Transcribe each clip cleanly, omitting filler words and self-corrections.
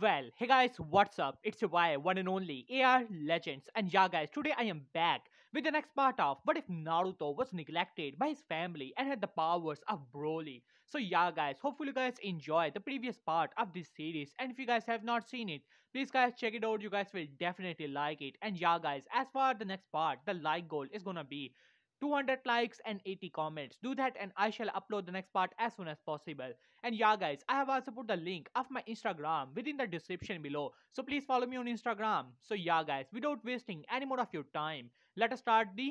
Well, hey guys, what's up? It's your boy, one and only AR Legends, and yeah, guys, today I am back with the next part of What If Naruto was neglected by his family and had the powers of Broly. So, yeah, guys, hopefully you guys enjoy the previous part of this series, and if you guys have not seen it, please, guys, check it out. You guys will definitely like it. And yeah, guys, as for the next part, the like goal is gonna be 200 likes and 80 comments. Do that, and I shall upload the next part as soon as possible. And yeah, guys, I have also put the link of my Instagram within the description below. So please follow me on Instagram. So yeah, guys, without wasting any more of your time, let us start the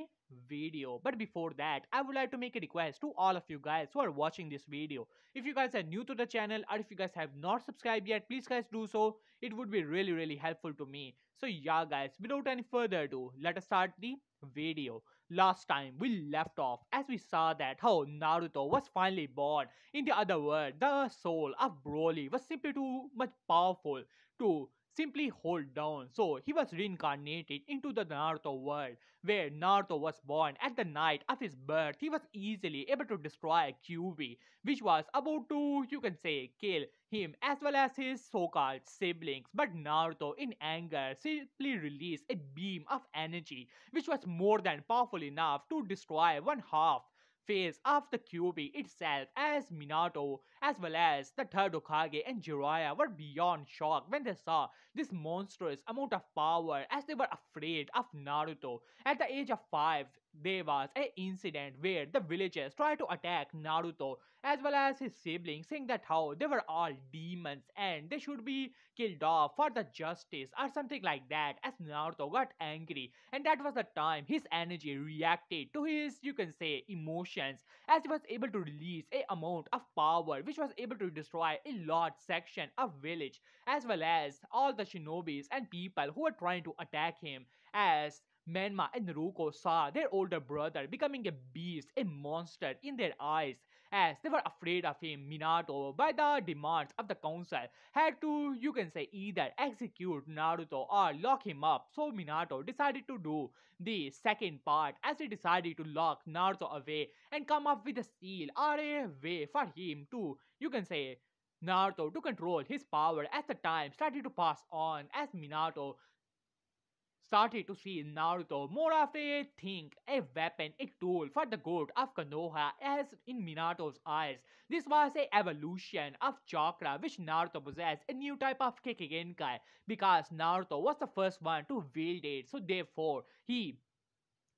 video. But before that, I would like to make a request to all of you guys who are watching this video. If you guys are new to the channel or if you guys have not subscribed yet, please guys do so. It would be really helpful to me. So yeah, guys, without any further ado, let us start the video. Last time we left off as we saw that how Naruto was finally born. In the other word, the soul of Broly was simply too much powerful to simply hold down. So he was reincarnated into the Naruto world, where Naruto was born. At the night of his birth, he was easily able to destroy Kyuubi, which was about to, you can say, kill him as well as his so-called siblings. But Naruto, in anger, simply released a beam of energy, which was more than powerful enough to destroy one half face of the Kyuubi itself, as Minato as well as the third Hokage and Jiraiya were beyond shock when they saw this monstrous amount of power, as they were afraid of Naruto. At the age of 5, there was an incident where the villagers tried to attack Naruto as well as his siblings, saying that how they were all demons and they should be killed off for the justice or something like that, as Naruto got angry. And that was the time his energy reacted to his, you can say, emotions, as he was able to release a amount of power which was able to destroy a large section of village as well as all the shinobis and people who were trying to attack him, as Menma and Naruto saw their older brother becoming a beast, a monster in their eyes, as they were afraid of him. Minato, by the demands of the council, had to, you can say, either execute Naruto or lock him up. So Minato decided to do the second part, as he decided to lock Naruto away and come up with a seal or a way for him to, you can say, Naruto to control his power. As the time started to pass on, as Minato started to see Naruto more of a thing, a weapon, a tool for the good of Konoha, as in Minato's eyes. This was a evolution of chakra which Naruto possessed, a new type of Kekigenkai, because Naruto was the first one to wield it, so therefore he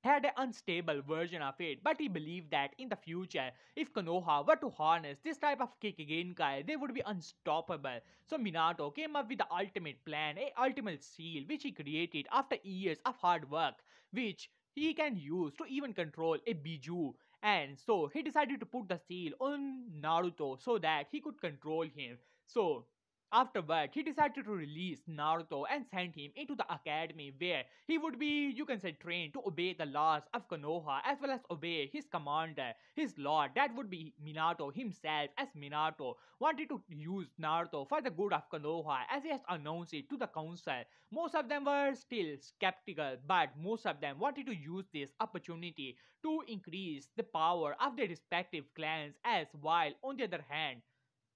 had an unstable version of it, but he believed that in the future, if Konoha were to harness this type of Kekigenkai, they would be unstoppable. So Minato came up with the ultimate plan, a ultimate seal, which he created after years of hard work, which he can use to even control a Biju. And so he decided to put the seal on Naruto so that he could control him. So afterward, he decided to release Naruto and send him into the academy, where he would be, you can say, trained to obey the laws of Konoha as well as obey his commander, his lord. That would be Minato himself, as Minato wanted to use Naruto for the good of Konoha, as he has announced it to the council. Most of them were still skeptical, but most of them wanted to use this opportunity to increase the power of their respective clans, as while on the other hand,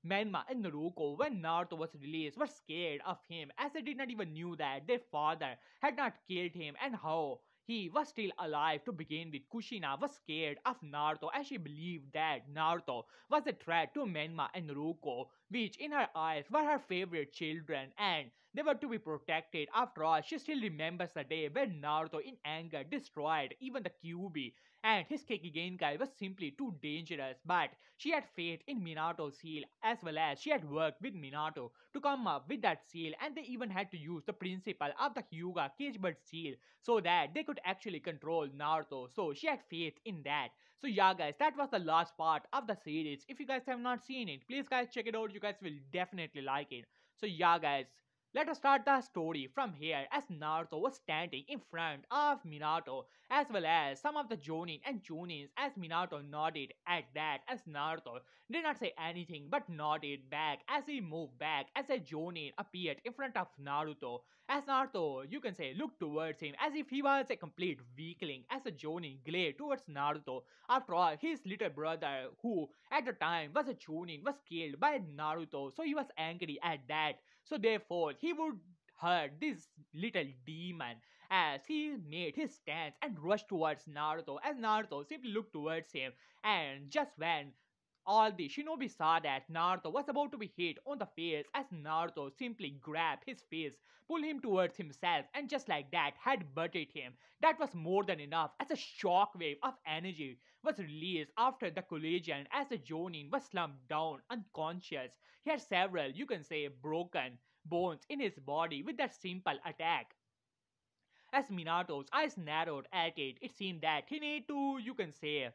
Menma and Naruto, when Naruto was released, were scared of him, as they did not even knew that their father had not killed him and how he was still alive to begin with. Kushina was scared of Naruto, as she believed that Naruto was a threat to Menma and Naruto, which in her eyes were her favorite children and they were to be protected. After all, she still remembers the day when Naruto in anger destroyed even the Kyuubi, and his Kekigenkai was simply too dangerous. But she had faith in Minato's seal, as well as she had worked with Minato to come up with that seal, and they even had to use the principle of the Hyuga Cagebird seal so that they could actually control Naruto. So she had faith in that. So yeah, guys, that was the last part of the series. If you guys have not seen it, please guys check it out. You guys will definitely like it. So yeah, guys, let us start the story from here, as Naruto was standing in front of Minato as well as some of the Jonin and Chunins, as Minato nodded at that, as Naruto did not say anything but nodded back as he moved back, as a Jonin appeared in front of Naruto, as Naruto, you can say, looked towards him as if he was a complete weakling, as a Jonin glared towards Naruto. After all, his little brother, who at the time was a Chunin, was killed by Naruto, so he was angry at that. So therefore, he would hurt this little demon as he made his stance and rushed towards Naruto as Naruto simply looked towards him. And just when all the shinobi saw that Naruto was about to be hit on the face as Naruto simply grabbed his face, pulled him towards himself, and just like that had butted him. That was more than enough as a shockwave of energy was released after the collision as the Jonin was slumped down unconscious. He had several, you can say, broken bones in his body with that simple attack. As Minato's eyes narrowed at it, it seemed that he needed to, you can say,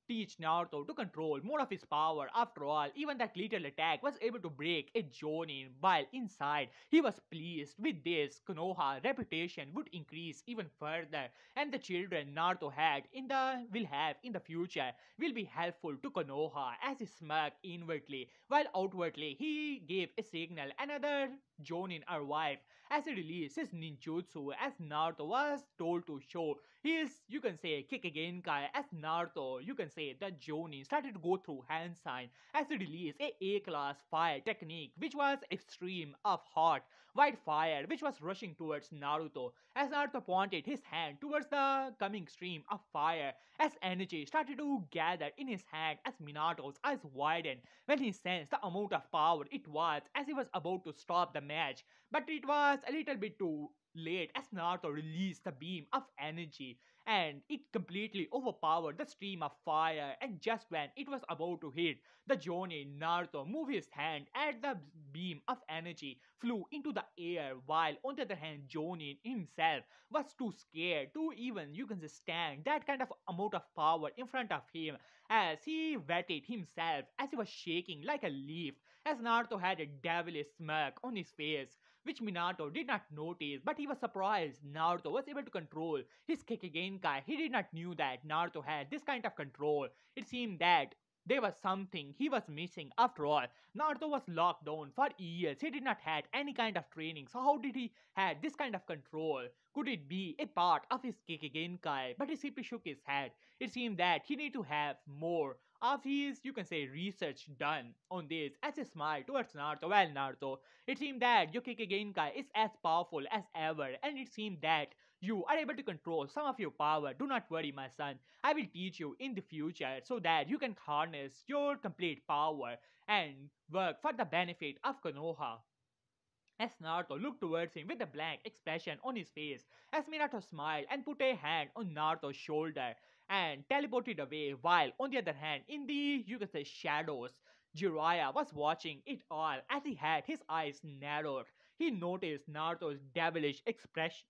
teach Naruto to control more of his power. After all, even that little attack was able to break a Jonin, while inside he was pleased with this. Konoha's reputation would increase even further, and the children Naruto had in the will have in the future will be helpful to Konoha as he smirked inwardly, while outwardly he gave a signal another Jonin arrived as he released his ninjutsu as Naruto was told to show his, you can say, Kikegenkai as Naruto, you can say, the Jonin started to go through hand sign as he released a A-class fire technique which was extreme of hot white fire which was rushing towards Naruto as Naruto pointed his hand towards the coming stream of fire as energy started to gather in his hand as Minato's eyes widened when he sensed the amount of power it was as he was about to stop the match, but it was a little bit too late as Naruto released the beam of energy and it completely overpowered the stream of fire, and just when it was about to hit the Jonin, Naruto moved his hand and the beam of energy flew into the air, while on the other hand Jonin himself was too scared to even, you can say, stand that kind of amount of power in front of him as he wetted himself as he was shaking like a leaf as Naruto had a devilish smirk on his face which Minato did not notice, but he was surprised Naruto was able to control his Kekigenkai. He did not knew that Naruto had this kind of control. It seemed that there was something he was missing. After all, Naruto was locked down for years. He did not had any kind of training. So how did he had this kind of control? Could it be a part of his Kekigenkai? But he simply shook his head. It seemed that he need to have more of his, you can say, research done on this as he smiled towards Naruto. Well, Naruto, it seemed that Yukike Genkai is as powerful as ever, and it seemed that you are able to control some of your power. Do not worry, my son. I will teach you in the future so that you can harness your complete power and work for the benefit of Konoha. As Naruto looked towards him with a blank expression on his face, as Minato smiled and put a hand on Naruto's shoulder and teleported away, while on the other hand, in the, you could say, shadows, Jiraiya was watching it all as he had his eyes narrowed. He noticed Naruto's devilish expression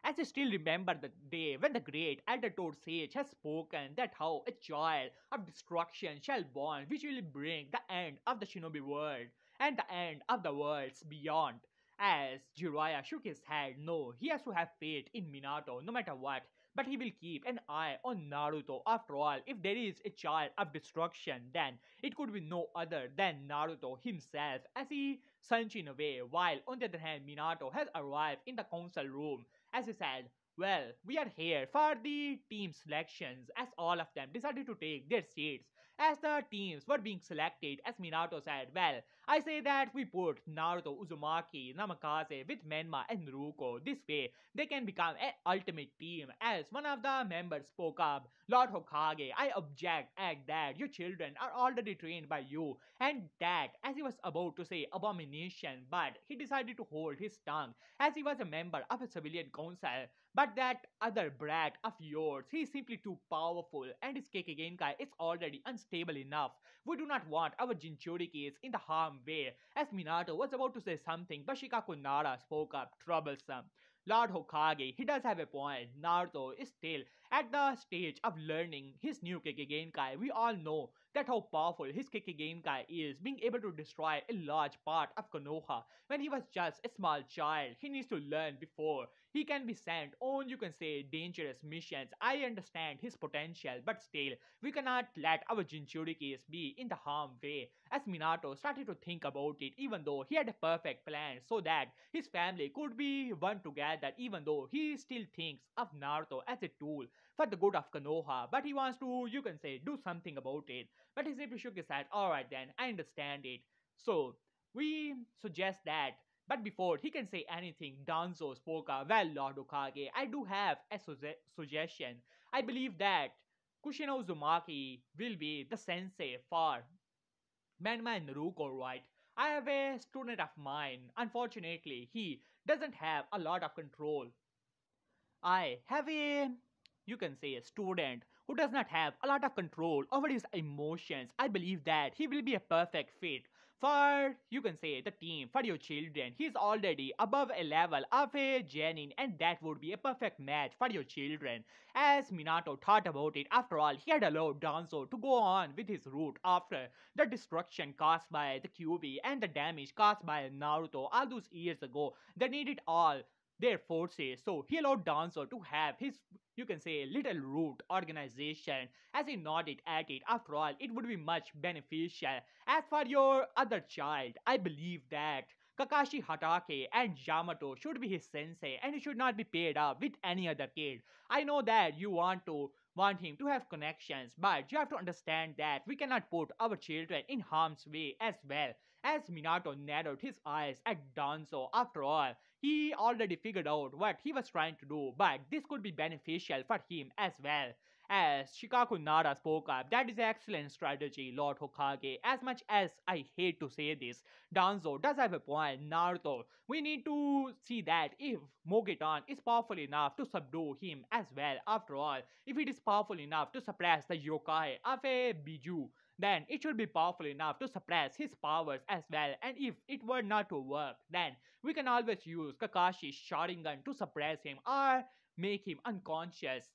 as I still remember the day when the great elder toad sage has spoken that how a child of destruction shall born which will bring the end of the shinobi world and the end of the worlds beyond. As Jiraiya shook his head, no, he has to have faith in Minato no matter what, but he will keep an eye on Naruto. After all, if there is a child of destruction, then it could be no other than Naruto himself as he sunshine away, while on the other hand Minato has arrived in the council room as he said, well, we are here for the team selections as all of them decided to take their seats. As the teams were being selected, as Minato said, well, I say that we put Naruto, Uzumaki, Namikaze with Menma and Ruko. This way, they can become an ultimate team. As one of the members spoke up, Lord Hokage, I object at that your children are already trained by you. And that, as he was about to say abomination, but he decided to hold his tongue as he was a member of a civilian council. But that other brat of yours, he is simply too powerful and his Kekigenkai is already unstable enough. We do not want our Jinchurikis in the harm way. As Minato was about to say something, but Shikaku Nara spoke up, troublesome. Lord Hokage, he does have a point. Naruto is still at the stage of learning his new Kekigenkai. We all know that how powerful his Kekigenkai is, being able to destroy a large part of Konoha. When he was just a small child, he needs to learn before he can be sent on, you can say, dangerous missions. I understand his potential, but still, we cannot let our Jinchurikis be in the harm way. As Minato started to think about it, even though he had a perfect plan so that his family could be one together, even though he still thinks of Naruto as a tool for the good of Konoha, but he wants to, you can say, do something about it. But he simply shook his head. Alright then, I understand it. So, We suggest that. But before he can say anything, Danzo spoke up. Well, Lord Okage, I do have a suggestion. I believe that Kushina Uzumaki will be the sensei for Manma and Naruko, right? I have a student of mine. Unfortunately, he doesn't have a lot of control. I have you can say, a student who does not have a lot of control over his emotions. I believe that he will be a perfect fit for, you can say, the team, for your children. He's already above a level of a genin, and that would be a perfect match for your children. As Minato thought about it, after all, he had allowed Danzo to go on with his route after the destruction caused by the Kyuubi and the damage caused by Naruto all those years ago. They needed all their forces. So he allowed Danzo to have his, you can say, little root organization. As he nodded at it, after all, it would be much beneficial. As for your other child, I believe that Kakashi Hatake and Yamato should be his sensei, and he should not be paired up with any other kid. I know that you want him to have connections, but you have to understand that we cannot put our children in harm's way as well. As Minato narrowed his eyes at Danzo, after all, he already figured out what he was trying to do, but this could be beneficial for him as well. As Shikaku Nara spoke up, that is an excellent strategy, Lord Hokage. As much as I hate to say this, Danzo does have a point. Naruto, we need to see that if Mogetan is powerful enough to subdue him as well. After all, if it is powerful enough to suppress the yokai of a Biju, then it should be powerful enough to suppress his powers as well. And if it were not to work, then we can always use Kakashi's Sharingan to suppress him or make him unconscious.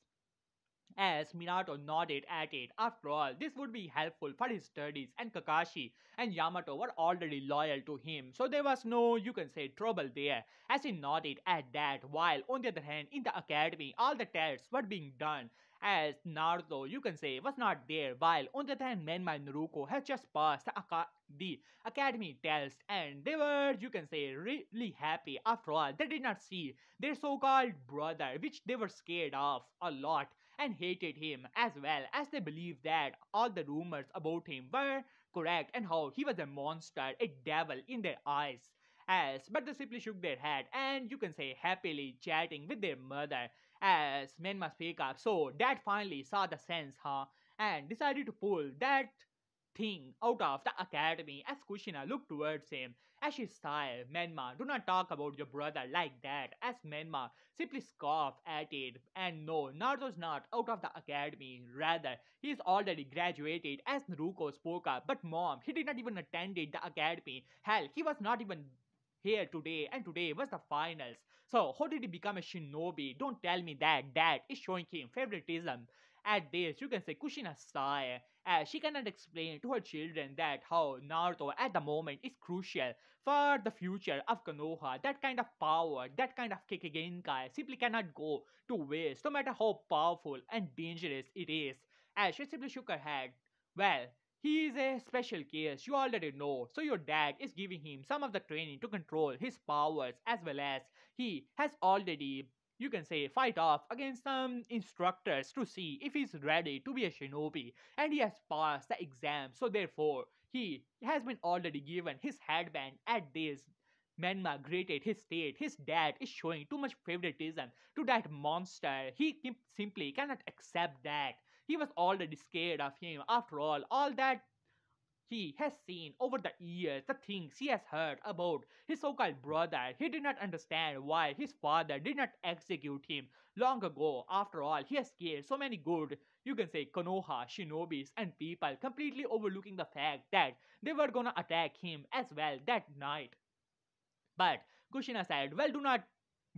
As Minato nodded at it, after all, this would be helpful for his studies, and Kakashi and Yamato were already loyal to him, so there was no, you can say, trouble there. As he nodded at that, while on the other hand, in the academy, all the tests were being done. As Naruto, you can say, was not there, while on the other hand, Menma and Naruto had just passed the academy test, and they were, you can say, really happy. After all, they did not see their so-called brother, which they were scared of a lot and hated him, as well as they believed that all the rumors about him were correct and how he was a monster, a devil in their eyes. As but they simply shook their head and, you can say, happily chatting with their mother as Menma speak up. So dad finally saw the sense, huh? And decided to pull that thing out of the academy as Kushina looked towards him. As she sighed, Menma, do not talk about your brother like that. As Menma simply scoffed at it. And no, Naruto's not out of the academy. Rather, he is already graduated as Naruto spoke up. But mom, he did not even attend the academy. Hell, he was not even here today, and today was the finals. So how did he become a shinobi? Don't tell me that dad is showing him favoritism. At this, you can say Kushina sigh, as she cannot explain to her children that how Naruto at the moment is crucial for the future of Konoha. That kind of power, that kind of Kekigenkai simply cannot go to waste, no matter how powerful and dangerous it is. As she simply shook her head. Well, he is a special case, you already know. So your dad is giving him some of the training to control his powers, as well as he has already, you can say, fight off against some instructors to see if he's ready to be a shinobi, and he has passed the exam. So therefore he has been already given his headband. At this, Menma greeted his state. His dad is showing too much favoritism to that monster. He simply cannot accept that. He was already scared of him. After all that he has seen over the years, the things he has heard about his so-called brother, he did not understand why his father did not execute him long ago. After all, he has scared so many good, you can say, Konoha, shinobis, and people, completely overlooking the fact that they were gonna attack him as well that night. But Kushina said, well, do not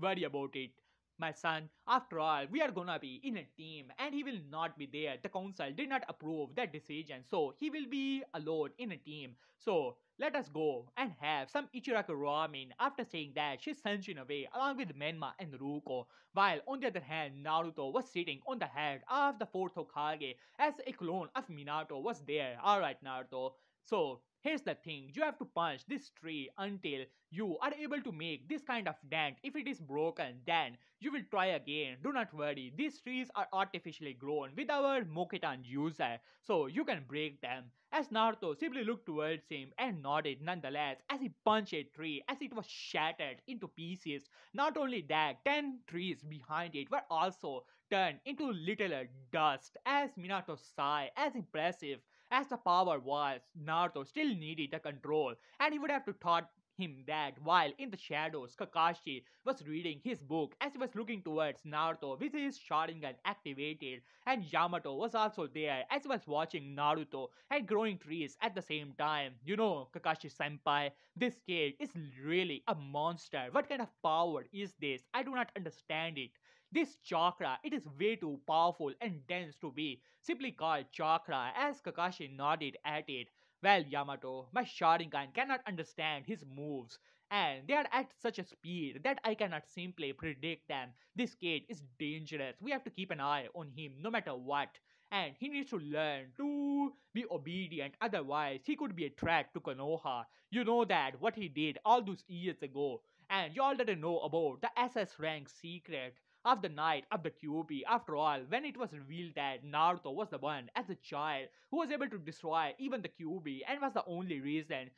worry about it, my son. After all, we are gonna be in a team and he will not be there. The council did not approve that decision, so he will be alone in a team. So let us go and have some Ichiraku ramen. After saying that, she sent him away along with Menma and Ruko. While on the other hand, Naruto was sitting on the head of the fourth Hokage as a clone of Minato was there. Alright, Naruto. So Here's the thing, you have to punch this tree until you are able to make this kind of dent. If it is broken, then you will try again. Do not worry, these trees are artificially grown with our Mokitan user, so you can break them. As Naruto simply looked towards him and nodded nonetheless as he punched a tree as it was shattered into pieces. Not only that, 10 trees behind it were also turned into littler dust as Minato sighed. As impressive as the power was, Naruto still needed the control, and he would have to taught him that while in the shadows, Kakashi was reading his book as he was looking towards Naruto with his Sharingan activated, and Yamato was also there as he was watching Naruto and growing trees at the same time. You know, Kakashi senpai, this kid is really a monster. What kind of power is this? I do not understand it. This chakra, it is way too powerful and dense to be simply called chakra as Kakashi nodded at it. Well, Yamato, my Sharingan cannot understand his moves, and they are at such a speed that I cannot simply predict them. This kid is dangerous. We have to keep an eye on him no matter what. And he needs to learn to be obedient, otherwise, he could be a threat to Konoha. You know that what he did all those years ago, and you already know about the SS rank secret of the night of the QB. After all, when it was revealed that Naruto was the one as a child who was able to destroy even the QB and was the only reason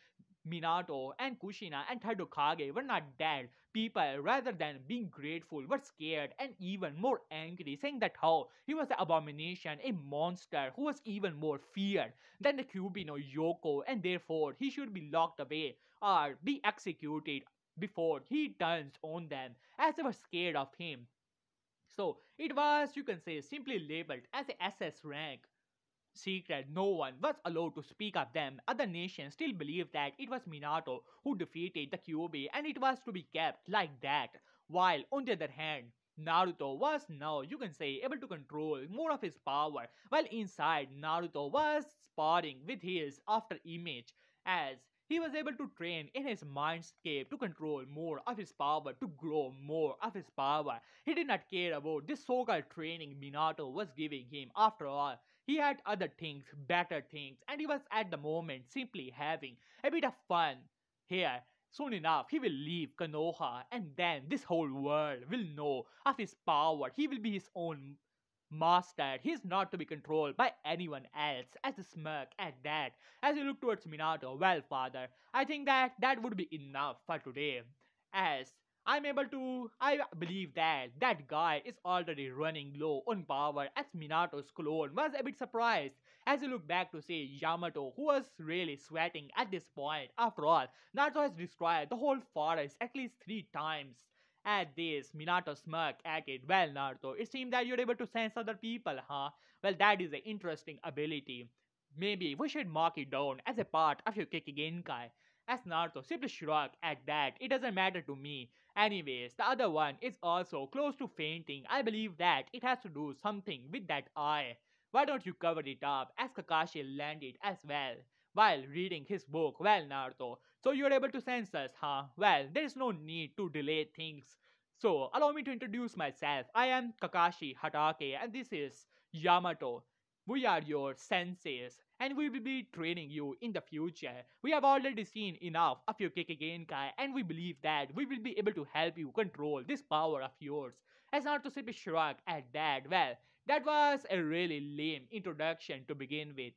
Minato and Kushina and Third Hokage were not dead, people rather than being grateful were scared and even more angry, saying that how he was the abomination, a monster who was even more feared than the QB no Yoko, and therefore he should be locked away or be executed before he turns on them, as they were scared of him. So it was, you can say, simply labeled as a SS rank secret. No one was allowed to speak of them. Other nations still believed that it was Minato who defeated the Kyuubi and it was to be kept like that. While on the other hand, Naruto was now, you can say, able to control more of his power, while inside Naruto was sparring with his after image as he was able to train in his mindscape to control more of his power, to grow more of his power. He did not care about this so-called training Minato was giving him. After all, he had other things, better things, and he was at the moment simply having a bit of fun here. Soon enough, he will leave Konoha, and then this whole world will know of his power. He will be his own master. He is not to be controlled by anyone else. As a smirk at that, as he looked towards Minato, well, father, I think that that would be enough for today. As I believe that that guy is already running low on power as Minato's clone was a bit surprised as he looked back to see Yamato who was really sweating at this point. After all, Naruto has destroyed the whole forest at least 3 times. At this, Minato smirked at it. Well, Naruto, it seems that you're able to sense other people, huh? Well, that is an interesting ability. Maybe we should mark it down as a part of your Kikigenkai. As Naruto simply shrugged at that, it doesn't matter to me. Anyways, the other one is also close to fainting. I believe that it has to do something with that eye. Why don't you cover it up as Kakashi landed as well while reading his book? Well, Naruto, so you're able to sense us, huh? Well, there is no need to delay things. So, allow me to introduce myself. I am Kakashi Hatake and this is Yamato. We are your senseis and we will be training you in the future. We have already seen enough of your Kekigenkai and we believe that we will be able to help you control this power of yours. As Naruto simply shrugged at that, well, that was a really lame introduction to begin with.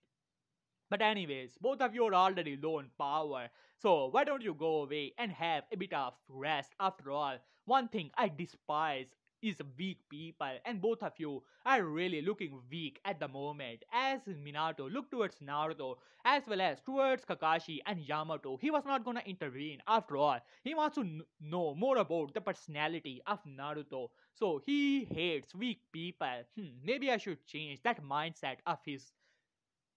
But anyways, both of you are already low on power, so why don't you go away and have a bit of rest? After all, one thing I despise is weak people, and both of you are really looking weak at the moment. As Minato looked towards Naruto as well as towards Kakashi and Yamato, he was not gonna intervene. After all, he wants to know more about the personality of Naruto, so he hates weak people. Maybe I should change that mindset of his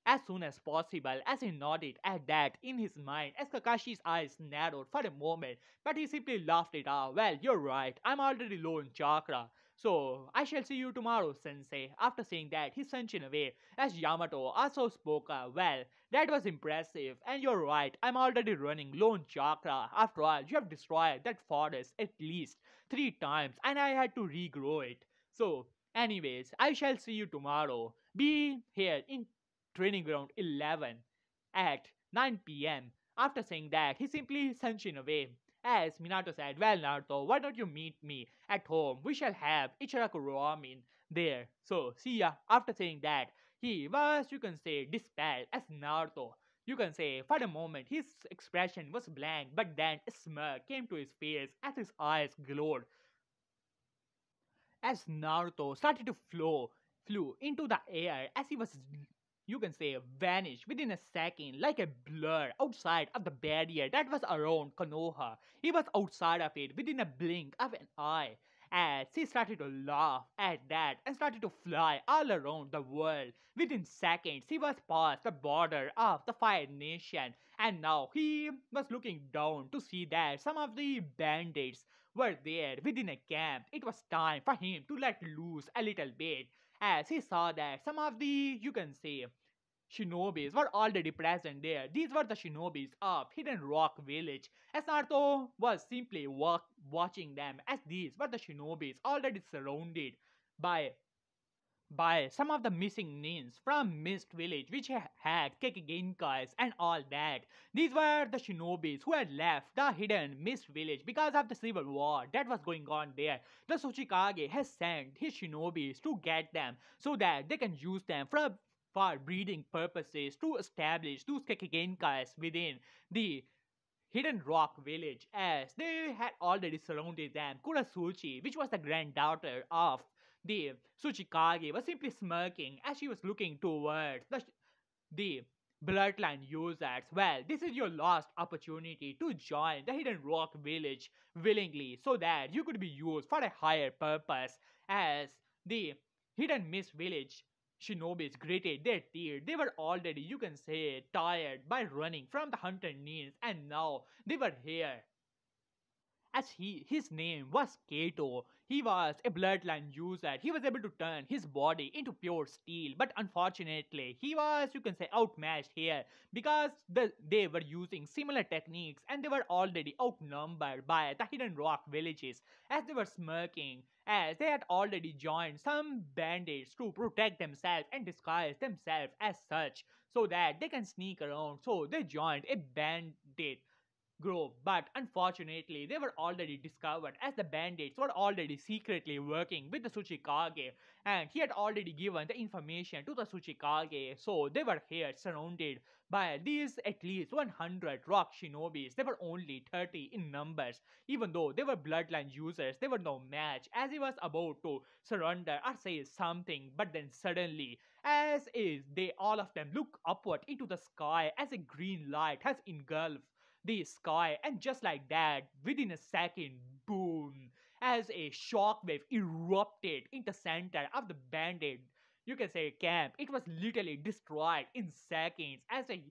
as soon as possible, as he nodded at that in his mind as Kakashi's eyes narrowed for a moment, but he simply laughed it off. Well, you're right, I'm already low in chakra. So, I shall see you tomorrow, sensei. After saying that, he sent away as Yamato also spoke up. Well, that was impressive, and you're right, I'm already running low in chakra. After all, you have destroyed that forest at least 3 times, and I had to regrow it. So, anyways, I shall see you tomorrow. Be here in Training Ground 11 at 9 p.m. After saying that, he simply sent away. As Minato said, well, Naruto, why don't you meet me at home? We shall have Ichiraku ramen there. So, see ya. After saying that, he was, you can say, dispelled as Naruto. You can say, for the moment, his expression was blank, but then a smirk came to his face as his eyes glowed as Naruto started to flew into the air as he was, you can say, vanished within a second like a blur outside of the barrier that was around Konoha. He was outside of it within a blink of an eye as he started to laugh at that and started to fly all around the world. Within seconds, he was past the border of the Fire Nation, and now he was looking down to see that some of the bandits were there within a camp. It was time for him to let loose a little bit as he saw that some of the, you can say, shinobis were already present there. These were the shinobis of Hidden Rock Village, as Naruto was simply watching them, as these were the shinobis already surrounded by some of the missing nins from Mist Village, which had Kekigenkais and all that. These were the shinobis who had left the hidden Mist Village because of the civil war that was going on there. The Tsuchikage has sent his shinobis to get them so that they can use them for breeding purposes to establish those Kekigenkais within the Hidden Rock Village, as they had already surrounded them. Kurasuchi, which was the granddaughter of the Tsuchikage, was simply smirking as she was looking towards the bloodline users. Well, this is your last opportunity to join the Hidden Rock Village willingly so that you could be used for a higher purpose, as the Hidden Mist Village shinobis gritted their teeth. They were already, you can say, tired by running from the hunter needs, and now they were here as his name was Kato. He was a bloodline user. He was able to turn his body into pure steel, but unfortunately, he was, you can say, outmatched here because they were using similar techniques and they were already outnumbered by the Hidden Rock villages as they were smirking, as they had already joined some bandits to protect themselves and disguise themselves as such so that they can sneak around. So they joined a bandit grove, but unfortunately, they were already discovered as the bandits were already secretly working with the Tsuchikage, and he had already given the information to the Tsuchikage. So they were here surrounded by these at least 100 rock shinobis. They were only 30 in numbers. Even though they were bloodline users, they were no match as he was about to surrender or say something, but then suddenly, as is they all of them look upward into the sky as a green light has engulfed the sky, and just like that, within a second, boom, as a shockwave erupted in the center of the bandit, you can say, camp. It was literally destroyed in seconds as a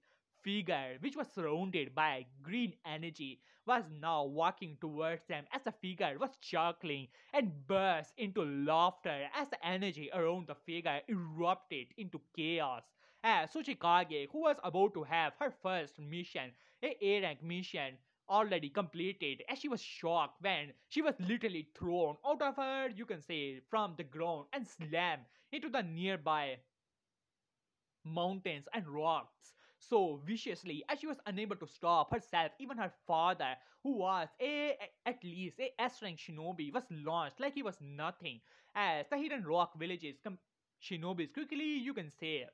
figure which was surrounded by green energy was now walking towards them, as the figure was chuckling and burst into laughter as the energy around the figure erupted into chaos. As Tsuchikage, who was about to have her first mission, a A-rank mission, already completed, as she was shocked when she was literally thrown out of her, you can say, from the ground and slammed into the nearby mountains and rocks so viciously as she was unable to stop herself. Even her father, who was at least a S-rank shinobi, was launched like he was nothing, as the Hidden Rock villages shinobis quickly, you can say,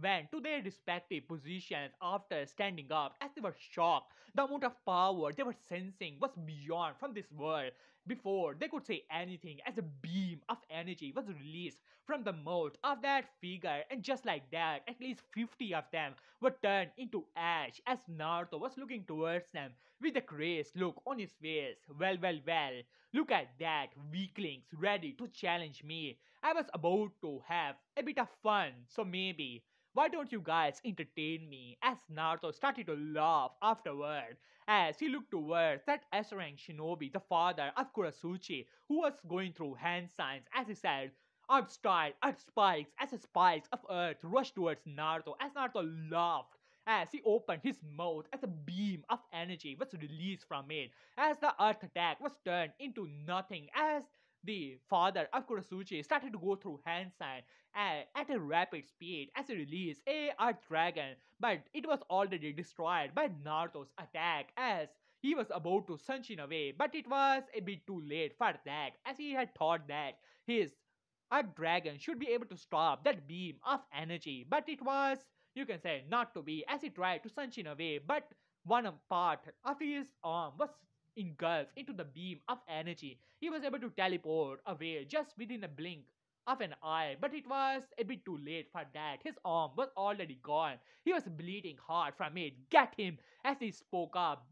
went to their respective positions after standing up as they were shocked. The amount of power they were sensing was beyond from this world. Before they could say anything, as a beam of energy was released from the mouth of that figure, and just like that, at least 50 of them were turned into ash as Naruto was looking towards them with a crazed look on his face. Well, well, well, look at that, weaklings ready to challenge me. I was about to have a bit of fun, so maybe why don't you guys entertain me? As Naruto started to laugh afterward, as he looked towards that S-rank shinobi, the father of Kurasuchi, who was going through hand signs, as he said, "Earth style, earth spikes," as the spikes of earth rushed towards Naruto, as Naruto laughed as he opened his mouth, as a beam of energy was released from it, as the earth attack was turned into nothing, as the father of Kurosuchi started to go through hand sign at a rapid speed as he released a Earth Dragon, but it was already destroyed by Naruto's attack as he was about to Sunshin away, but it was a bit too late for that as he had thought that his Earth Dragon should be able to stop that beam of energy, but it was, you can say, not to be as he tried to Sunshin away, but part of his arm was engulfed into the beam of energy. He was able to teleport away just within a blink of an eye, but it was a bit too late for that. His arm was already gone. He was bleeding hard from it. Get him! As he spoke up.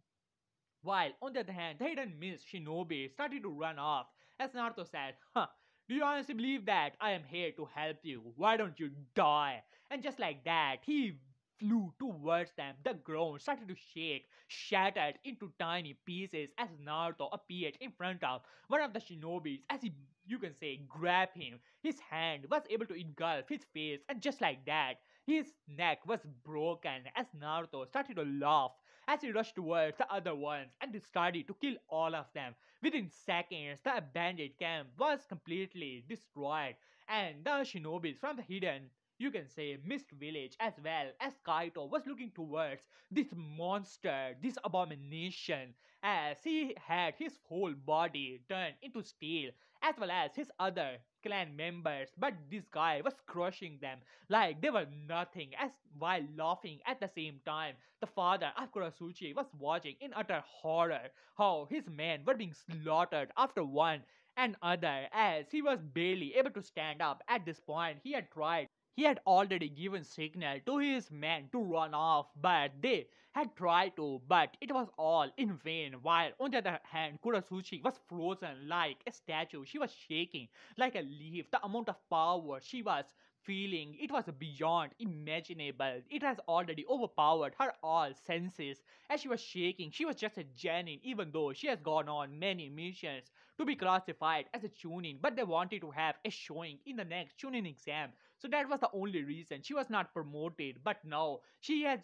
While on the other hand, the hidden Miss Shinobi started to run off as Naruto said, "Huh, do you honestly believe that I am here to help you? Why don't you die?" And just like that, he flew towards them. The ground started to shake, shattered into tiny pieces as Naruto appeared in front of one of the shinobis as he, you can say, grabbed him. His hand was able to engulf his face, and just like that, his neck was broken as Naruto started to laugh as he rushed towards the other ones and started to kill all of them. Within seconds, the abandoned camp was completely destroyed, and the shinobis from the hidden, you can say, mist village as well as Kaito was looking towards this monster, this abomination, as he had his whole body turned into steel as well as his other clan members, but this guy was crushing them like they were nothing as while laughing at the same time. The father of Kurasuchi was watching in utter horror how his men were being slaughtered after one and other as he was barely able to stand up at this point. He had already given signal to his men to run off, but they had tried to, but it was all in vain. While on the other hand, Kurasuchi was frozen like a statue. She was shaking like a leaf. The amount of power she was feeling, it was beyond imaginable. It has already overpowered her all senses. As she was shaking, she was just a genin, even though she has gone on many missions to be classified as a chunin, but they wanted to have a showing in the next chunin exam. So that was the only reason she was not promoted. But now she has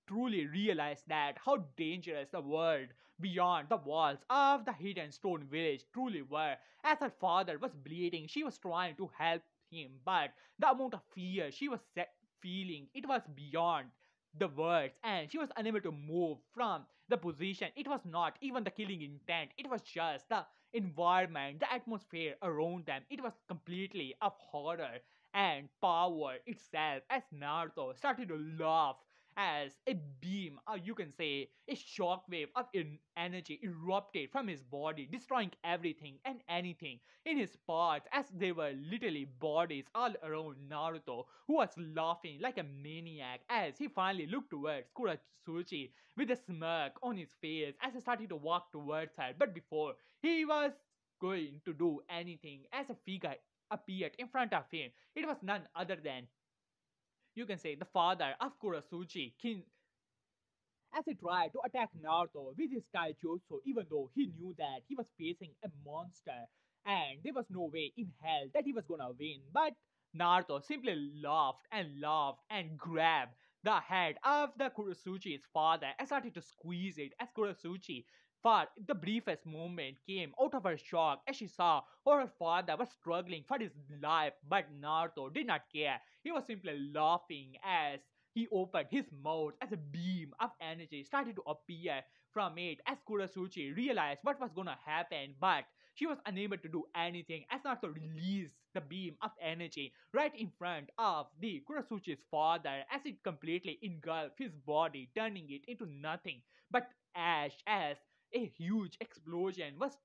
truly realized that how dangerous the world beyond the walls of the hidden stone village truly were. As her father was bleeding, she was trying to help him, but the amount of fear she was feeling, it was beyond the words, and she was unable to move from the position. It was not even the killing intent, it was just the environment, the atmosphere around them. It was completely of horror and power itself as Naruto started to laugh as a beam, or you can say a shockwave of energy erupted from his body, destroying everything and anything in his parts as there were literally bodies all around Naruto, who was laughing like a maniac as he finally looked towards Kuratsuchi with a smirk on his face as he started to walk towards her. But before he was going to do anything, as a figure appeared in front of him, it was none other than, you can say, the father of Kurasuchi, Kin, as he tried to attack Naruto with his taijutsu, even though he knew that he was facing a monster and there was no way in hell that he was gonna win. But Naruto simply laughed and grabbed the head of the Kurasuchi's father and started to squeeze it as Kurasuchi, for the briefest moment, came out of her shock as she saw how her father was struggling for his life. But Naruto did not care. He was simply laughing as he opened his mouth as a beam of energy started to appear from it as Kurasuchi realized what was gonna happen, but she was unable to do anything as Naruto released the beam of energy right in front of the Kurasuchi's father as it completely engulfed his body, turning it into nothing but ash as a huge explosion was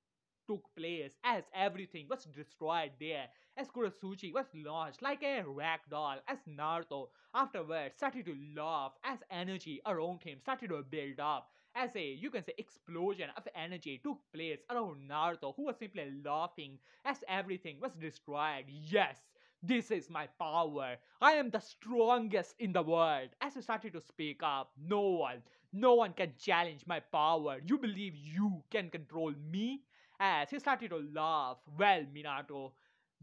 took place as everything was destroyed there as Kurasuchi was launched like a rag doll as Naruto afterwards started to laugh as energy around him started to build up as a, you can say, explosion of energy took place around Naruto, who was simply laughing as everything was destroyed. Yes, this is my power. I am the strongest in the world. As he started to speak up, no one can challenge my power. You believe you can control me? As he started to laugh, well, Minato,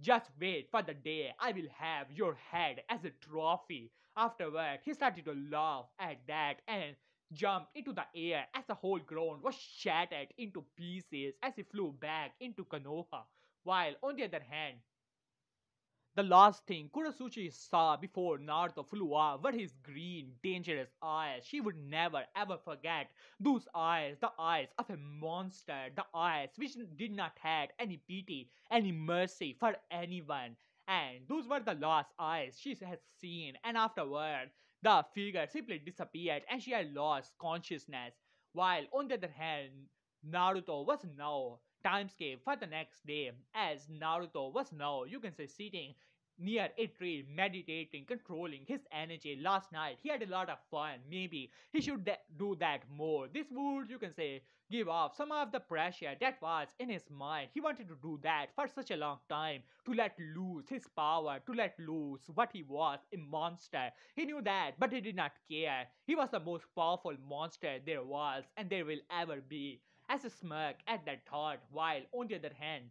just wait for the day I will have your head as a trophy. Afterward, he started to laugh at that and jumped into the air as the whole ground was shattered into pieces as he flew back into Konoha. While on the other hand, the last thing Kurosuchi saw before Naruto flew off were his green, dangerous eyes. She would never ever forget those eyes, the eyes of a monster, the eyes which did not have any pity, any mercy for anyone. And those were the last eyes she had seen, and afterward, the figure simply disappeared and she had lost consciousness. While on the other hand, Naruto was now timescape for the next day, as Naruto was now, you can say, sitting near a tree, meditating, controlling his energy. Last night, he had a lot of fun. Maybe he should do that more. This would, you can say, give off some of the pressure that was in his mind. He wanted to do that for such a long time, to let loose his power, to let loose what he was, a monster. He knew that, but he did not care. He was the most powerful monster there was, and there will ever be. As a smirk at that thought, while on the other hand,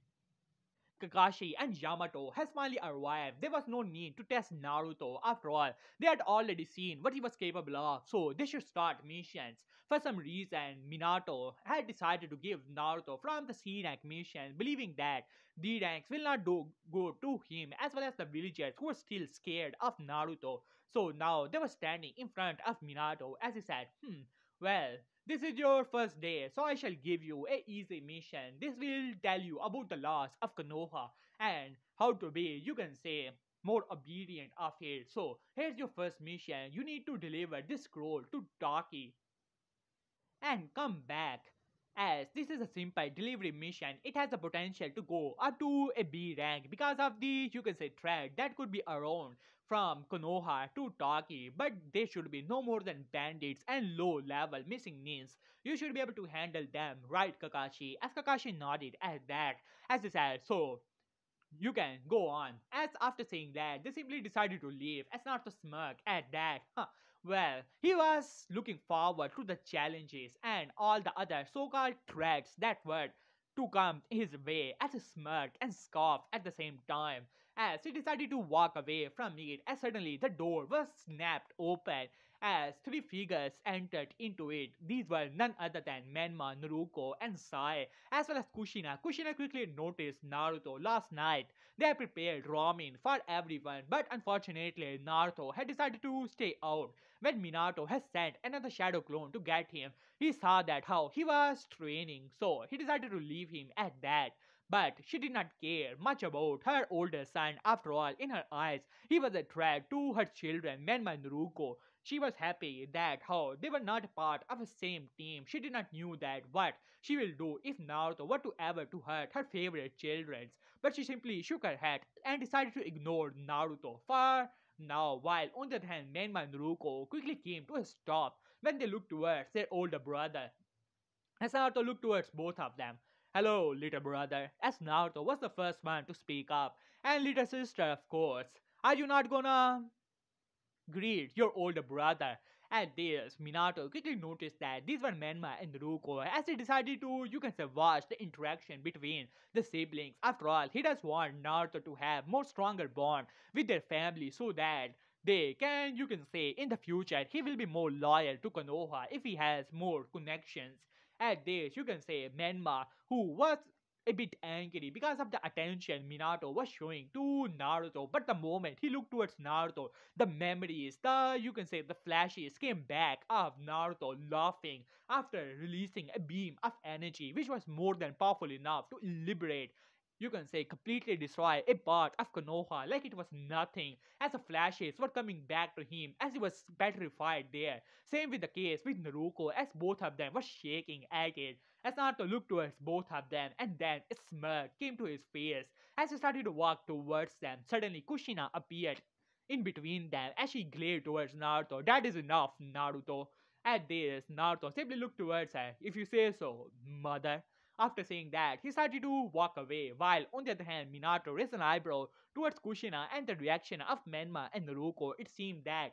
Kakashi and Yamato has finally arrived. There was no need to test Naruto. After all, they had already seen what he was capable of, so they should start missions. For some reason, Minato had decided to give Naruto from the C rank mission, believing that D ranks will not go to him, as well as the villagers who were still scared of Naruto. So now they were standing in front of Minato as he said, well, this is your first day, so I shall give you a easy mission. This will tell you about the laws of Konoha and how to be, you can say, more obedient of it. So here's your first mission. You need to deliver this scroll to Taki and come back. As this is a simple delivery mission, it has the potential to go up to a B rank because of the, you can say, threat that could be around from Konoha to Taki, but they should be no more than bandits and low level missing ninjas. You should be able to handle them, right, Kakashi? As Kakashi nodded at that, as he said, so you can go on. As after saying that, they simply decided to leave, as not to smirk at that. Huh. Well, he was looking forward to the challenges and all the other so-called threats that were to come his way, as he smirked and scoffed at the same time. As he decided to walk away from it, as suddenly the door was snapped open as three figures entered into it. These were none other than Menma, Naruko, and Sai, as well as Kushina. Kushina quickly noticed Naruto last night. They had prepared ramen for everyone, but unfortunately, Naruto had decided to stay out. When Minato had sent another shadow clone to get him, he saw that how he was training, so he decided to leave him at that. But she did not care much about her older son. After all, in her eyes, he was a threat to her children, Menma and Naruko. She was happy that how they were not part of the same team. She did not knew that what she will do if Naruto were to ever to hurt her favorite children. But she simply shook her head and decided to ignore Naruto for now. While on the other hand, Menma and Naruko quickly came to a stop when they looked towards their older brother. As Naruto looked towards both of them. Hello, little brother. As Naruto was the first one to speak up, and little sister, of course. Are you not gonna greet your older brother? At this, Minato quickly noticed that these were Menma and Ruko as he decided to, you can say, watch the interaction between the siblings. After all, he does want Naruto to have more stronger bond with their family so that they can, you can say, in the future, he will be more loyal to Konoha if he has more connections. At this, you can say Menma, who was a bit angry because of the attention Minato was showing to Naruto. But the moment he looked towards Naruto, the memories, the, you can say, the flashes came back of Naruto laughing after releasing a beam of energy which was more than powerful enough to liberate, you can say, completely destroy a part of Konoha like it was nothing, as the flashes were coming back to him as he was petrified there. Same with the case with Naruko, as both of them were shaking at it. As Naruto looked towards both of them, and then a smirk came to his face as he started to walk towards them. Suddenly Kushina appeared in between them as she glared towards Naruto. That is enough, Naruto. At this, Naruto simply looked towards her. If you say so, mother. After saying that, he started to walk away, while on the other hand, Minato raised an eyebrow towards Kushina and the reaction of Menma and Naruko. It seemed that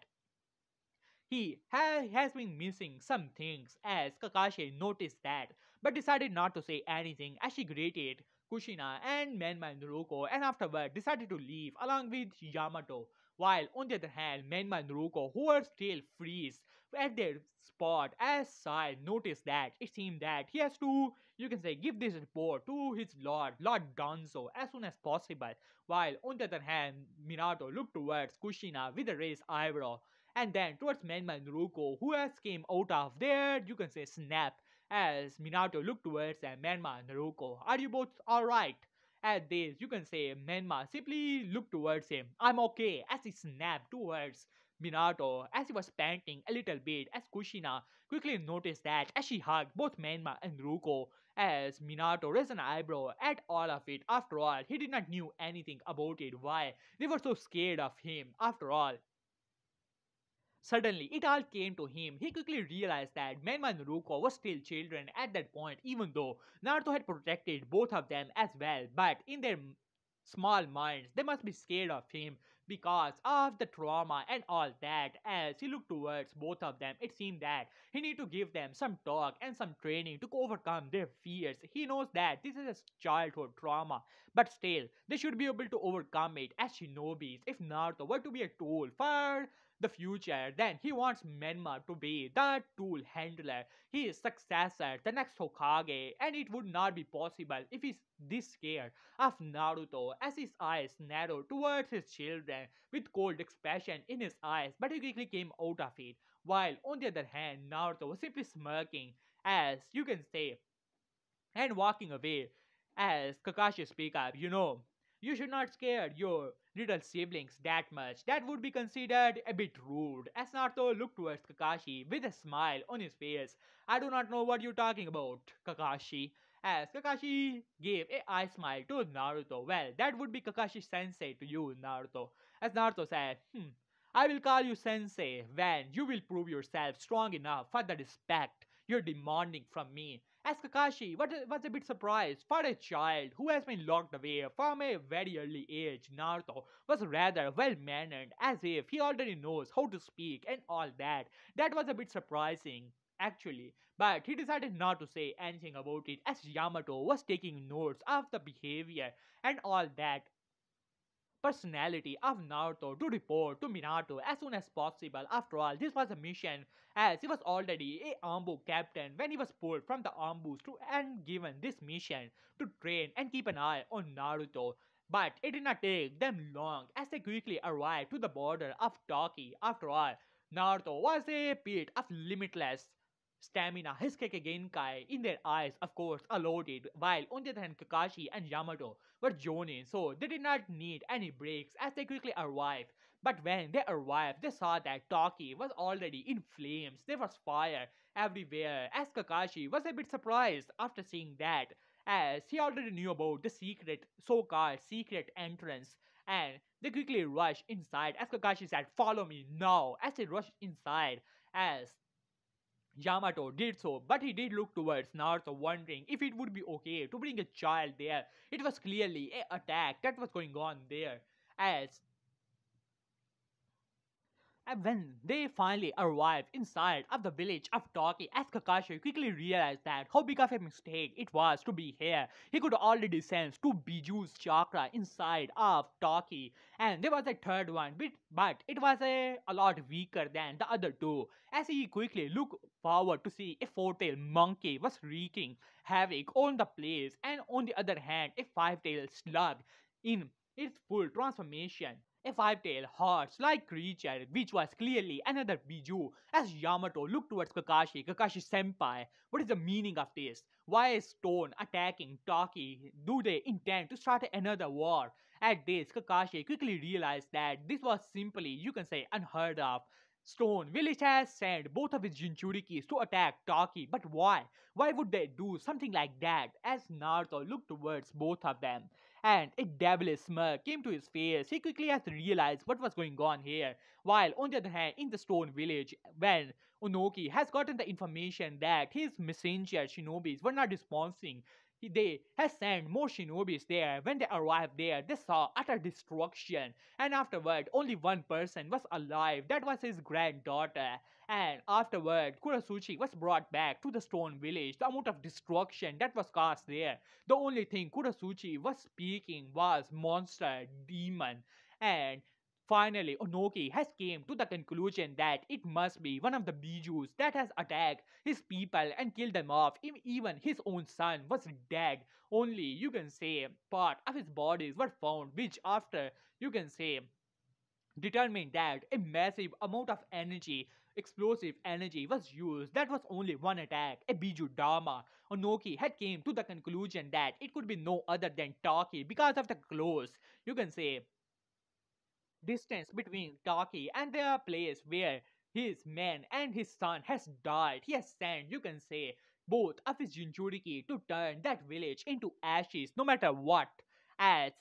has been missing some things, as Kakashi noticed that, but decided not to say anything as she greeted Kushina and Menma and Naruko, and afterward decided to leave along with Yamato. While on the other hand, Menma and Naruko, who were still freeze, at their spot, as Sai noticed that it seemed that he has to, you can say, give this report to his Lord Danzo, as soon as possible. While on the other hand, Minato looked towards Kushina with a raised eyebrow, and then towards Menma and Ruko, who has came out of their, you can say, snap. As Minato looked towards Menma and Ruko, are you both alright? At this, you can say Menma simply looked towards him. I'm okay, as he snapped towards Minato as he was panting a little bit, as Kushina quickly noticed that as she hugged both Menma and Ruko, as Minato raised an eyebrow at all of it. After all, he did not knew anything about it, why they were so scared of him. After all, suddenly, it all came to him. He quickly realized that Menma and Ruko were still children at that point, even though Naruto had protected both of them as well. But in their small minds, they must be scared of him because of the trauma and all that. As he looked towards both of them, it seemed that he need to give them some talk and some training to overcome their fears. He knows that this is a childhood trauma, but still, they should be able to overcome it as shinobis. If Naruto were to be a tool for the future, then he wants Menma to be the tool handler, his successor, the next Hokage, and it would not be possible if he's this scared of Naruto as his eyes narrowed towards his children with cold expression in his eyes, but he quickly came out of it. While on the other hand, Naruto was simply smirking, as you can say, and walking away as Kakashi speak up, you should not scare your little siblings that much. That would be considered a bit rude. As Naruto looked towards Kakashi with a smile on his face. I do not know what you're talking about, Kakashi. As Kakashi gave a eye smile to Naruto. Well, that would be Kakashi sensei to you, Naruto. As Naruto said, I will call you sensei when you will prove yourself strong enough for the respect you're demanding from me. As Kakashi was a bit surprised for a child who has been locked away from a very early age. Naruto was rather well mannered, as if he already knows how to speak and all that. That was a bit surprising, actually, but he decided not to say anything about it as Yamato was taking notes of the behavior and all that personality of Naruto to report to Minato as soon as possible. After all, this was a mission as he was already a Ambu captain when he was pulled from the Ambus to and given this mission to train and keep an eye on Naruto. But it did not take them long as they quickly arrived to the border of Toki. After all, Naruto was a pit of limitless stamina. His Genkai in their eyes, of course, allowed it, while on the other hand, Kakashi and Yamato were jonin, so they did not need any breaks as they quickly arrived. But when they arrived, they saw that Toki was already in flames. There was fire everywhere, as Kakashi was a bit surprised after seeing that, as he already knew about the secret, so-called secret entrance. And they quickly rushed inside as Kakashi said, "Follow me now," as they rushed inside. As Yamato did so, but he did look towards Naruto, wondering if it would be okay to bring a child there. It was clearly an attack that was going on there. As and when they finally arrived inside of the village of Toki, as Kakashi quickly realized that how big of a mistake it was to be here. He could already sense two Biju's chakra inside of Toki, and there was a third one, but it was a lot weaker than the other two. As he quickly looked forward to see a four-tailed monkey was wreaking havoc on the place, and on the other hand, a five-tailed slug in its full transformation. A five-tailed horse-like creature, which was clearly another Biju. As Yamato looked towards Kakashi senpai, what is the meaning of this? Why is Stone attacking Toki? Do they intend to start another war? At this, Kakashi quickly realized that this was simply, you can say, unheard of. Stone Village has sent both of his Jinchurikis to attack Toki, but why? Why would they do something like that? As Naruto looked towards both of them, and a devilish smirk came to his face. He quickly has realized what was going on here. While on the other hand, in the Stone Village, when Onoki has gotten the information that his messenger shinobis were not responding, they has sent more shinobis there. When they arrived there, they saw utter destruction, and afterward, only one person was alive. That was his granddaughter. And afterward, Kurasuchi was brought back to the Stone Village. The amount of destruction that was caused there, the only thing Kurasuchi was speaking was monster, demon, and Finally, Onoki has came to the conclusion that it must be one of the Bijus that has attacked his people and killed them off. Even his own son was dead. Only, you can say, part of his bodies were found, which after, you can say, determined that a massive amount of energy, explosive energy, was used. That was only one attack, a Biju Dharma. Onoki had came to the conclusion that it could be no other than Taki because of the close, you can say, distance between Taki and the place where his man and his son has died. He has sent, you can say, both of his Jinchuriki to turn that village into ashes no matter what. As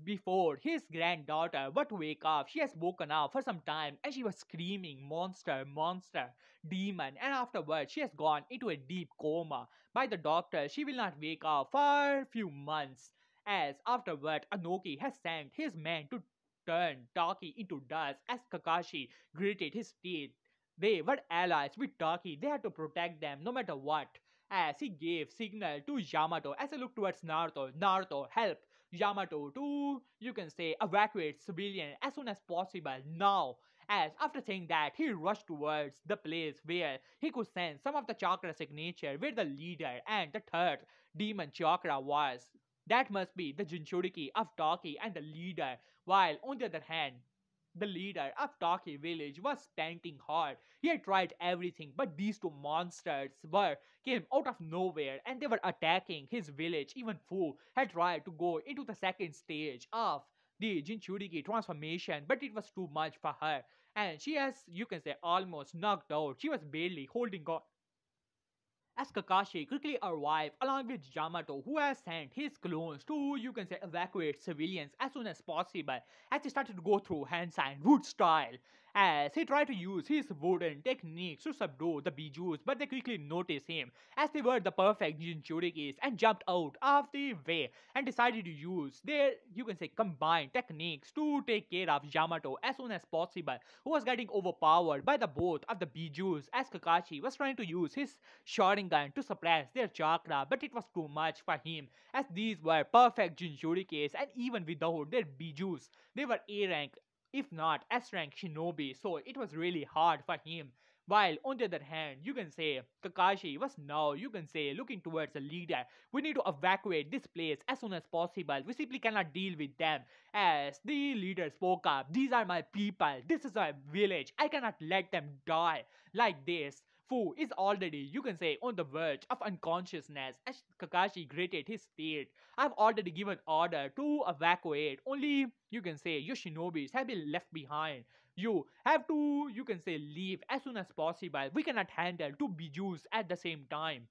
before his granddaughter were to wake up, she has woken up for some time and she was screaming, monster, monster, demon, and afterwards she has gone into a deep coma. By the doctor, she will not wake up for few months. As afterward, Anoki has sent his men to turned Taki into dust as Kakashi gritted his teeth. They were allies with Taki. They had to protect them no matter what. As he gave signal to Yamato as he looked towards Naruto, Naruto help Yamato to, you can say, evacuate civilian as soon as possible now. As after saying that, he rushed towards the place where he could sense some of the chakra signature where the leader and the third demon chakra was. That must be the Jinchuriki of Taki and the leader, while on the other hand, the leader of Taki village was panting hard. He had tried everything, but these two monsters were came out of nowhere and they were attacking his village. Even Fu had tried to go into the second stage of the Jinchuriki transformation, but it was too much for her. And she has, you can say, almost knocked out. She was barely holding on as Kakashi quickly arrived along with Yamato, who has sent his clones to, you can say, evacuate civilians as soon as possible, as he started to go through Hansan wood style, as he tried to use his wooden techniques to subdue the Bijus, but they quickly noticed him as they were the perfect Jinchurikis and jumped out of the way and decided to use their, you can say, combined techniques to take care of Yamato as soon as possible, who was getting overpowered by the both of the Bijus as Kakashi was trying to use his Sharingan to suppress their chakra, but it was too much for him as these were perfect Jinchurikis and even without their Bijus, they were A rank, if not S rank shinobi, so it was really hard for him. While on the other hand, you can say Kakashi was now, you can say, looking towards the leader. We need to evacuate this place as soon as possible. We simply cannot deal with them. As the leader spoke up, these are my people. This is my village. I cannot let them die like this. Fu is already, you can say, on the verge of unconsciousness as Kakashi gritted his teeth. I've already given order to evacuate. Only, you can say, your shinobis have been left behind. You have to, you can say, leave as soon as possible. We cannot handle two bijus at the same time.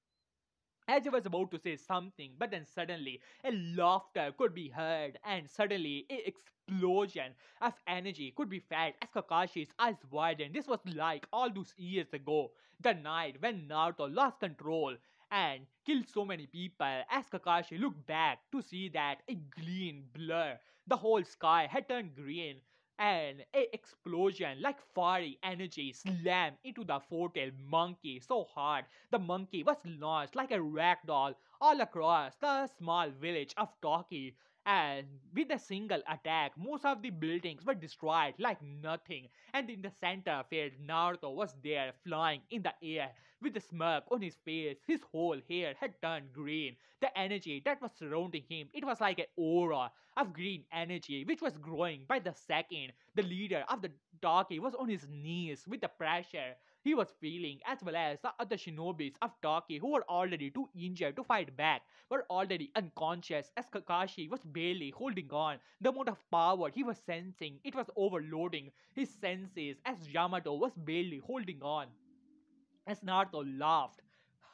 As he was about to say something, but then suddenly a laughter could be heard, and suddenly a explosion of energy could be felt as Kakashi's eyes widened. This was like all those years ago, the night when Naruto lost control and killed so many people. As Kakashi looked back to see that a green blur, the whole sky had turned green and a explosion like fiery energy slammed into the four-tailed monkey so hard the monkey was launched like a rag doll all across the small village of Toki. And with a single attack, most of the buildings were destroyed like nothing. And in the center of it, Naruto was there flying in the air with a smirk on his face. His whole hair had turned green. The energy that was surrounding him, it was like an aura of green energy which was growing by the second. The leader of the Toki was on his knees with the pressure he was feeling, as well as the other shinobis of Toki who were already too injured to fight back, were already unconscious as Kakashi was barely holding on. The amount of power he was sensing, it was overloading his senses as Yamato was barely holding on. As Naruto laughed,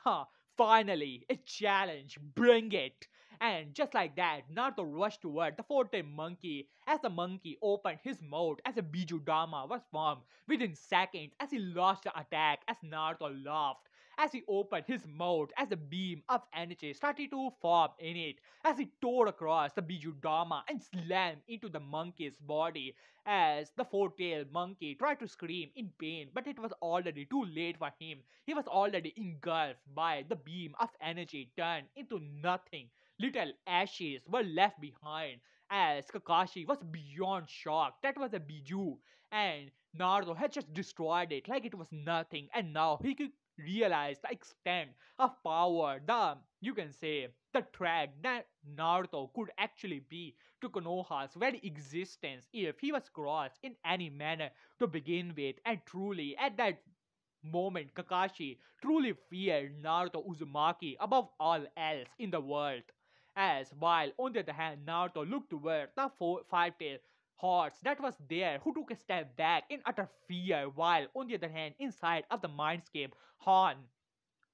ha, finally, a challenge, bring it! And just like that, Naruto rushed toward the forte monkey as the monkey opened his mouth as a Biju Dama was formed within seconds as he launched the attack as Naruto laughed. As he opened his mouth as a beam of energy started to form in it, as he tore across the Biju Dama and slammed into the monkey's body, as the four-tailed monkey tried to scream in pain, but it was already too late for him. He was already engulfed by the beam of energy turned into nothing. Little ashes were left behind as Kakashi was beyond shocked. That was a Biju, and Naruto had just destroyed it like it was nothing, and now he could realize the extent of power, the you can say the track that Naruto could actually be to Konoha's very existence if he was crossed in any manner to begin with, and truly at that moment Kakashi truly feared Naruto Uzumaki above all else in the world. As while on the other hand, Naruto looked toward the five-tailed horse that was there, who took a step back in utter fear, while on the other hand, inside of the mindscape, Han,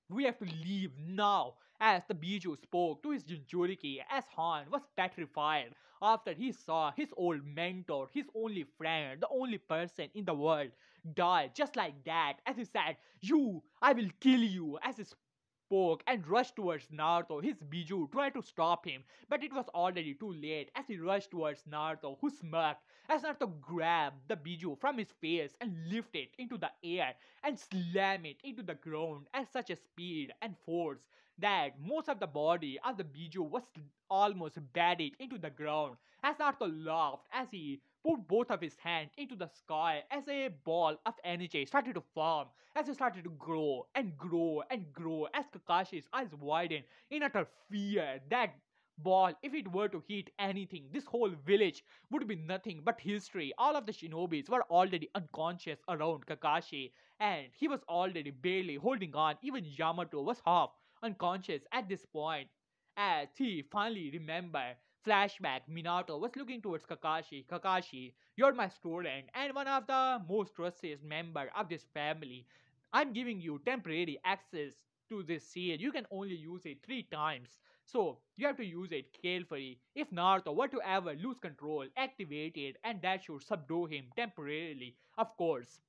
we have to leave now. As the Biju spoke to his Jinchuriki, as Han was petrified after he saw his old mentor, his only friend, the only person in the world, die just like that. As he said, "You, I will kill you," as he spoke and rushed towards Naruto. His Biju tried to stop him, but it was already too late as he rushed towards Naruto, who smirked as Naruto grabbed the Biju from his face and lifted it into the air and slammed it into the ground at such a speed and force that most of the body of the Biju was almost buried into the ground. As Naruto laughed as he put both of his hands into the sky as a ball of energy started to form, as it started to grow and grow and grow, as Kakashi's eyes widened in utter fear that ball, if it were to hit anything, this whole village would be nothing but history. All of the shinobis were already unconscious around Kakashi, and he was already barely holding on. Even Yamato was half unconscious at this point. As he finally remembered, flashback, Minato was looking towards Kakashi. "Kakashi, you're my student and one of the most trusted member of this family. I'm giving you temporary access to this seal. You can only use it 3 times. So you have to use it carefully. If Naruto were to ever lose control, activate it, and that should subdue him temporarily, of course."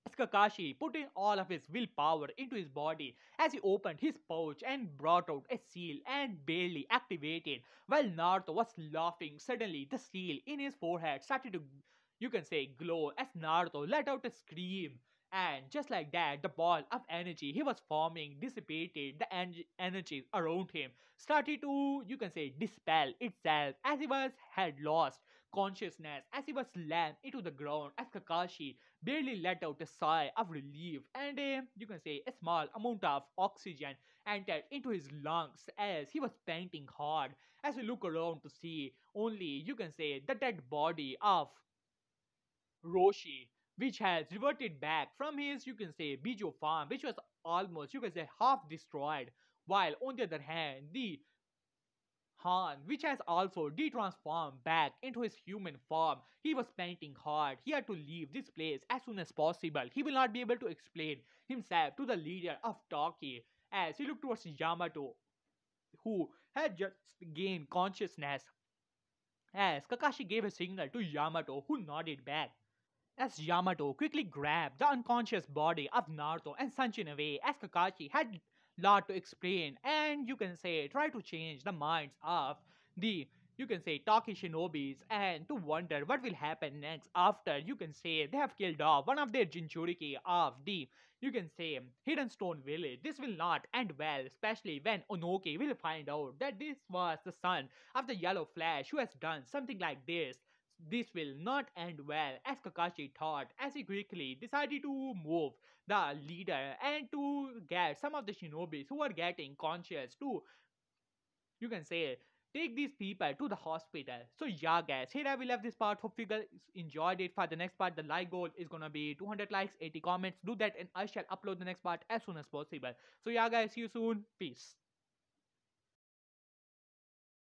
As Kakashi put in all of his willpower into his body as he opened his pouch and brought out a seal and barely activated. While Naruto was laughing, suddenly the seal in his forehead started to, you can say, glow as Naruto let out a scream. And just like that, the ball of energy he was forming dissipated, the energy around him started to, you can say, dispel itself as he was had lost consciousness as he was slammed into the ground as Kakashi barely let out a sigh of relief, and you can say a small amount of oxygen entered into his lungs as he was panting hard as he looked around to see only, you can say, the dead body of Roshi, which has reverted back from his, you can say, Bijo farm, which was almost, you can say, half destroyed, while on the other hand, the Han, which has also de-transformed back into his human form. He was painting hard. He had to leave this place as soon as possible. He will not be able to explain himself to the leader of Toki as he looked towards Yamato, who had just gained consciousness. As Kakashi gave a signal to Yamato, who nodded back. As Yamato quickly grabbed the unconscious body of Naruto and Sanchin away, as Kakashi had lot to explain and, you can say, try to change the minds of the, you can say, Taki shinobis and to wonder what will happen next after, you can say, they have killed off one of their Jinchuriki of the, you can say, Hidden Stone Village. This will not end well, especially when Onoki will find out that this was the son of the Yellow Flash who has done something like this. This will not end well, as Kakashi thought, as he quickly decided to move the leader and to get some of the shinobis who are getting conscious to, you can say, take these people to the hospital. So yeah guys, here I will have this part. Hope you guys enjoyed it. For the next part, the like goal is gonna be 200 likes, 80 comments. Do that and I shall upload the next part as soon as possible. So yeah guys, see you soon. Peace.